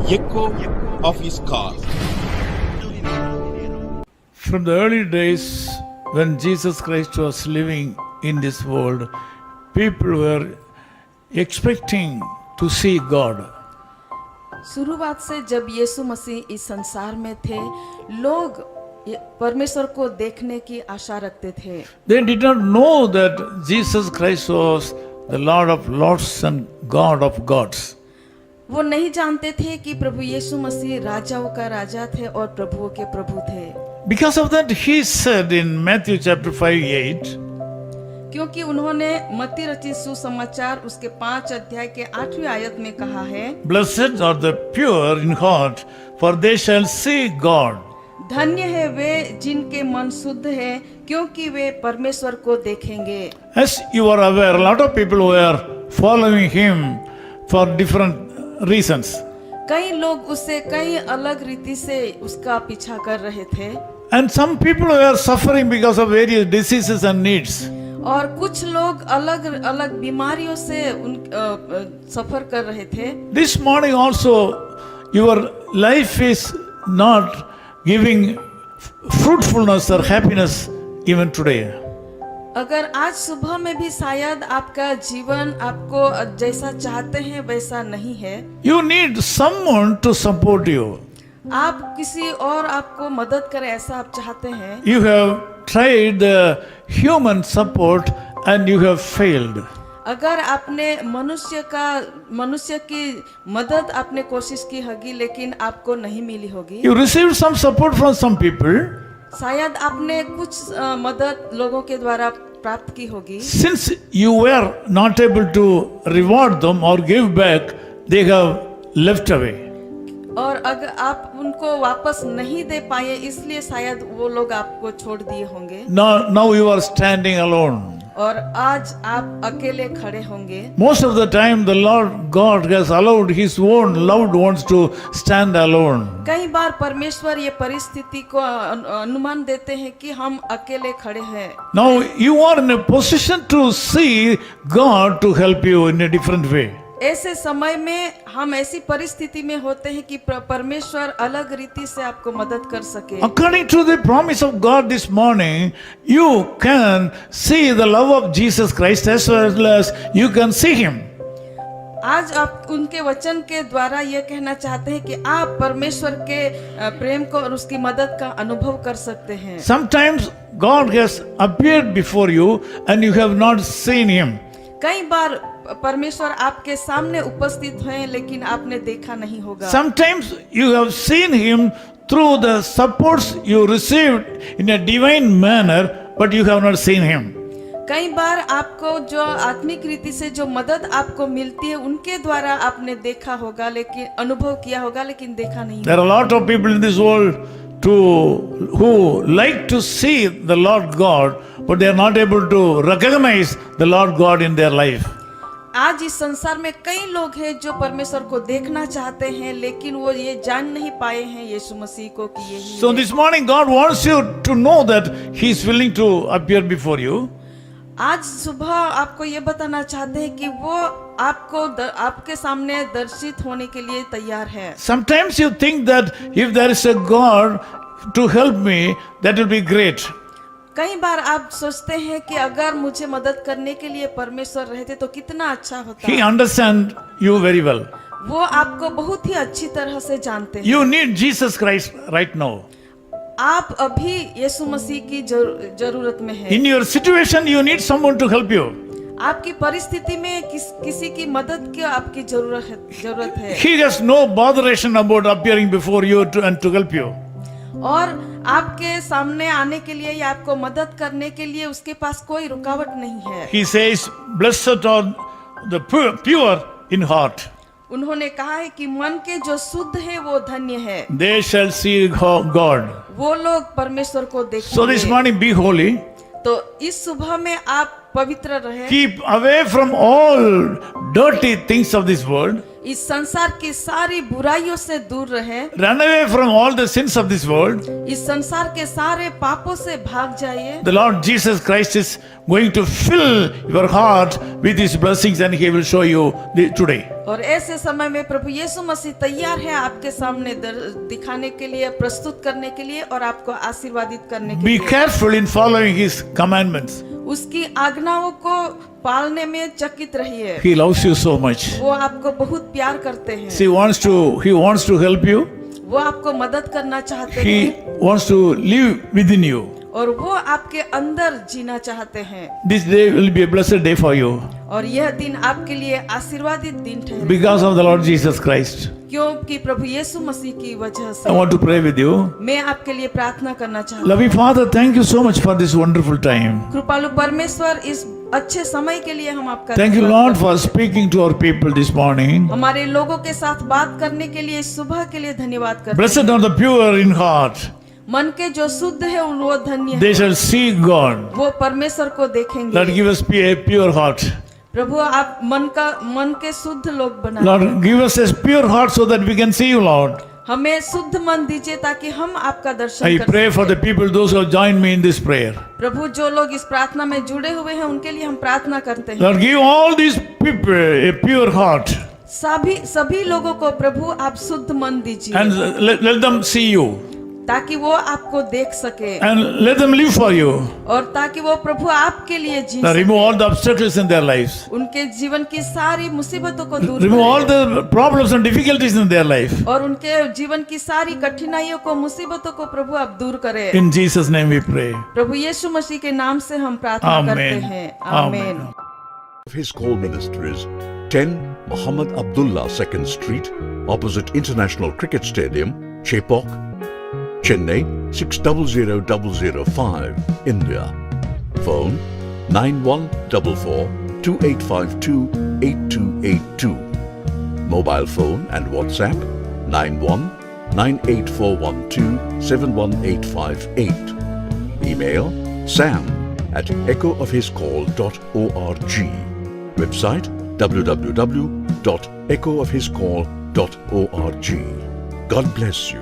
echo of his call. From the early days when Jesus Christ was living in this world, people were expecting to see God. शुरुआत से जब यीशु मसीह इस संसार में थे, लोग परमेश्वर को देखने की आशा रखते थे। They did not know that Jesus Christ was the Lord of Lords and God of Gods. वो नहीं जानते थे कि प्रभु यीशु मसीह राजाओं का राजा थे और प्रभुओं के प्रभु थे। Because of that, he said in Matthew chapter 5:8, क्योंकि उन्होंने मत्ती रचित सुसमाचार उसके 5 अध्याय के 8वीं आयत में कहा है, Blessed are the pure in heart, for they shall see God. धन्य है वे जिनके मन शुद्ध है, क्योंकि वे परमेश्वर को देखेंगे। As you are aware, a lot of people were following him for different reasons. कई लोग उससे कई अलग रीति से उसका पीछा कर रहे थे And some people were suffering because of various diseases and needs. और कुछ लोग अलग अलग बीमारियों से सफर कर रहे थे। This morning also, your life is not giving fruitfulness or happiness even today. अगर आज सुबह में भी शायद आपका जीवन आपको जैसा चाहते हैं वैसा नहीं है, You need someone to support you. आप किसी और आपको मदद करे ऐसा आप चाहते हैं। You have tried the human support and you have failed. अगर आपने मनुष्य की मदद आपने कोशिश की होगी लेकिन आपको नहीं मिली होगी। You received some support from some people. शायद आपने कुछ मदद लोगों के द्वारा प्राप्त की होगी। Since you were not able to reward them or give back, they have left away. और अगर आप उनको वापस नहीं दे पाए इसलिए शायद वो लोग आपको छोड़ दिए होंगे। Now you are standing alone. और आज आप अकेले खड़े होंगे। Most of the time the Lord God has allowed his own loved ones to stand alone. कई बार परमेश्वर ये परिस्थिति को अनुमान देते हैं कि हम अकेले खड़े हैं। Now you are in a position to see God to help you in a different way. ऐसे समय में हम ऐसी परिस्थिति में होते हैं कि परमेश्वर अलग रीति से आपको मदद कर सके। According to the promise of God this morning, you can see the love of Jesus Christ as well as you can see him. आज आप उनके वचन के द्वारा ये कहना चाहते हैं कि आप परमेश्वर के प्रेम को और उसकी मदद का अनुभव कर सकते हैं। Sometimes God has appeared before you and you have not seen him. कई बार परमेश्वर आपके सामने उपस्थित हैं लेकिन आपने देखा नहीं होगा। Sometimes you have seen him through the supports you received in a divine manner, but you have not seen him. कई बार आपको जो आत्मिक रीति से जो मदद आपको मिलती है उनके द्वारा आपने देखा होगा लेकिन अनुभव किया होगा लेकिन देखा नहीं। There are a lot of people in this world who like to see the Lord God, but they are not able to recognize the Lord God in their life. आज इस संसार में कई लोग हैं जो परमेश्वर को देखना चाहते हैं लेकिन वो ये जान नहीं पाए हैं यीशु मसीह को कि यही So है। this morning God wants you to know that he is willing to appear before you. आज सुबह आपको ये बताना चाहते हैं कि वो आपके सामने दर्शित होने के लिए तैयार है। Sometimes you think that if there is a God to help me, that will be great. कई बार आप सोचते हैं कि अगर मुझे मदद करने के लिए परमेश्वर रहते तो कितना अच्छा होता। He understands you very well. वो आपको बहुत ही अच्छी तरह से जानते हैं। You need Jesus Christ right now. आप अभी यीशु मसीह की जरूरत में हैं। In your situation, you need someone to help you. आपकी परिस्थिति में किसी की मदद की आपकी जरूरत है। He has no botheration about appearing before you and to help you. और आपके सामने आने के लिए या आपको मदद करने के लिए उसके पास कोई रुकावट नहीं है। He says, "Blessed are the pure in heart. उन्होंने कहा है कि मन के जो शुद्ध है वो धन्य है। They shall see God." वो लोग परमेश्वर को देखेंगे। So this morning, be holy. तो इस सुबह में आप पवित्र रहे। Keep away from all dirty things of this world. इस संसार की सारी बुराइयों से दूर रहे, run away from all the sins of this world. इस संसार के सारे पापों से भाग जाइए। The Lord Jesus Christ is going to fill your heart with His blessings and He will show you today. और ऐसे समय में प्रभु यीशु मसीह तैयार है आपके सामने दिखाने के लिए, प्रस्तुत करने के लिए और आपको आशीर्वादित करने के Be लिए। careful in following His commandments. उसकी आज्ञाओं को पालने में चकित रहिए। He loves you so much. वो आपको बहुत प्यार करते हैं। He wants to help you. वो आपको मदद करना चाहते He हैं wants to live within you. और वो आपके अंदर जीना चाहते हैं। This day will be a blessed day for you और यह दिन आपके लिए आशीर्वादित दिन ठहरे, because of the Lord Jesus Christ. क्योंकि प्रभु यीशु मसीह की वजह I से। want to pray with you. मैं आपके लिए प्रार्थना करना चाहता हूँ। Loving Father, thank you so much for this wonderful time. कृपालु परमेश्वर, इस अच्छे समय के लिए हम आपका Thank you, धन्यवाद Lord, करते for speaking to our people this morning. हैं। हमारे लोगों के साथ बात करने के लिए सुबह के लिए धन्यवाद करते हैं। Blessed are the pure in heart. मन के जो शुद्ध है वो धन्य They है, shall see God. वो परमेश्वर को Lord, देखेंगे। give us a pure heart. प्रभु आप मन के शुद्ध लोग बना, Lord, give us a pure heart so that we can see you, Lord. हमें शुद्ध मन दीजिए ताकि हम आपका दर्शन I कर pray for सकें। the people, those who have joined me in this prayer. प्रभु जो लोग इस प्रार्थना में जुड़े हुए हैं उनके लिए हम प्रार्थना करते हैं। Lord, give all these people a pure heart सभी लोगों को प्रभु आप शुद्ध मन दीजिए and let them see you ताकि वो आपको देख सके and let them live for you. और ताकि वो प्रभु आपके लिए जी Now, सके। remove all the obstacles in their lives. उनके जीवन की सारी मुसीबतों को दूर Remove all करें the problems and difficulties in their life. और उनके जीवन की सारी कठिनाइयों को, मुसीबतों को प्रभु आप दूर करें। In Jesus' name we pray. प्रभु यीशु मसीह के नाम से हम प्रार्थना करते Amen. हैं। Amen. आमीन। His call ministries 10 Muhammad Abdullah 2nd Street, opposite International Cricket Stadium, Chepauk, Chennai 600005, India. Phone 9144 2852 8282. Mobile phone and WhatsApp 91 98412 71858. Email sam@echoofhiscall.org. Website www.echoofhiscall.org. God bless you.